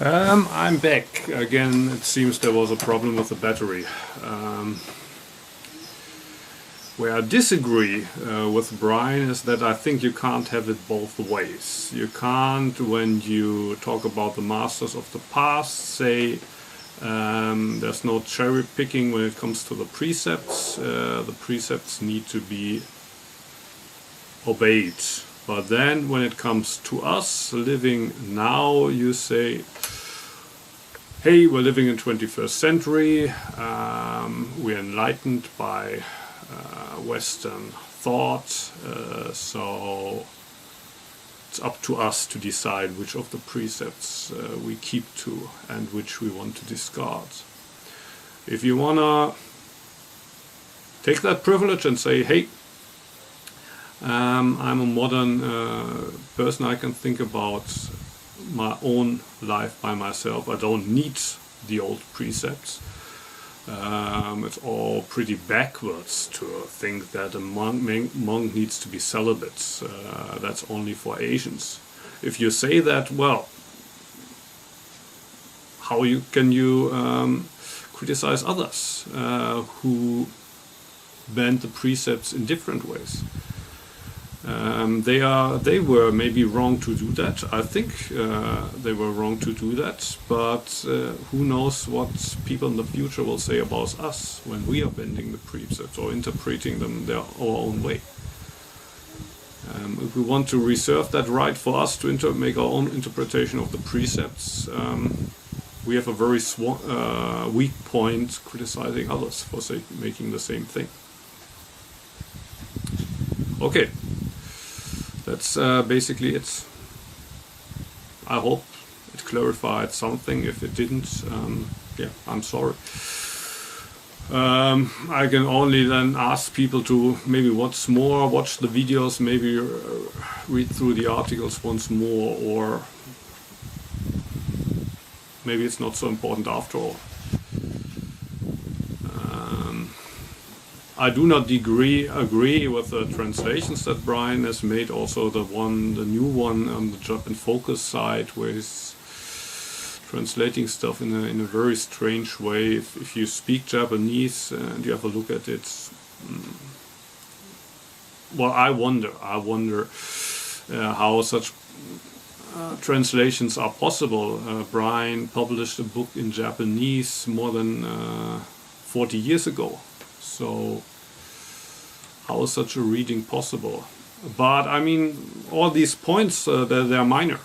I'm back again. It seems there was a problem with the battery. Where I disagree with Brian is that I think you can't have it both ways. You can't, when you talk about the masters of the past, say there's no cherry picking when it comes to the precepts. The precepts need to be obeyed. But then when it comes to us living now, you say, hey, we're living in 21st century, we're enlightened by Western thought, so it's up to us to decide which of the precepts we keep to and which we want to discard. If you wanna take that privilege and say, hey, I'm a modern person, I can think about my own life by myself, I don't need the old precepts. It's all pretty backwards to think that a monk needs to be celibate. That's only for Asians. If you say that, well, how can you criticize others who bend the precepts in different ways? They were maybe wrong to do that. I think they were wrong to do that, but who knows what people in the future will say about us when we are bending the precepts or interpreting them our own way. If we want to reserve that right for us to make our own interpretation of the precepts, we have a very weak point criticizing others for making the same thing. Okay. That's basically it. I hope it clarified something. If it didn't, yeah, I'm sorry. I can only then ask people to maybe watch the videos, maybe read through the articles once more, or maybe it's not so important after all. I do not agree with the translations that Brian has made, also the new one on the Japan Focus site, where he's translating stuff in a very strange way. If you speak Japanese and you have a look at it, well, I wonder how such translations are possible. Brian published a book in Japanese more than 40 years ago. So how is such a reading possible? But I mean, all these points, they're minor.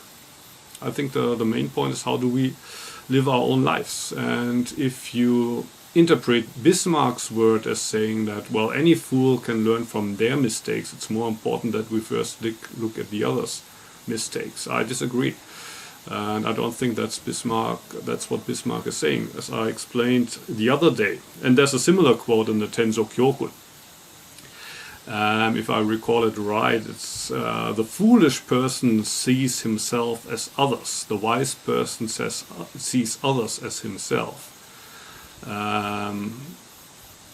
I think the main point is how do we live our own lives. And if you interpret Bismarck's word as saying that, well, any fool can learn from their mistakes, it's more important that we first look at the others' mistakes. I disagree. And I don't think that's what Bismarck is saying, as I explained the other day. And there's a similar quote in the Tenzo Kyokun. If I recall it right, it's the foolish person sees himself as others. The wise person sees others as himself.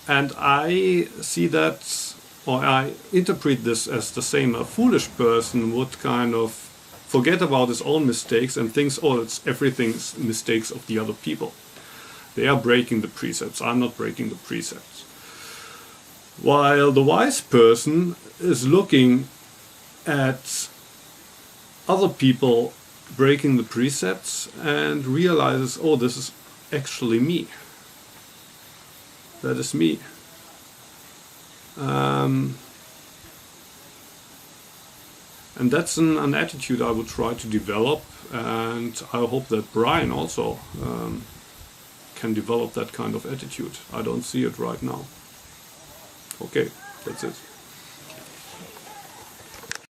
And I see that, or I interpret this as the same. A foolish person would kind of forget about his own mistakes and thinks, oh, it's everything's mistakes of the other people. They are breaking the precepts. I'm not breaking the precepts. While the wise person is looking at other people breaking the precepts and realizes, oh, this is actually me. That is me. And that's an attitude I would try to develop, and I hope that Brian also can develop that kind of attitude. I don't see it right now. Okay, that's it.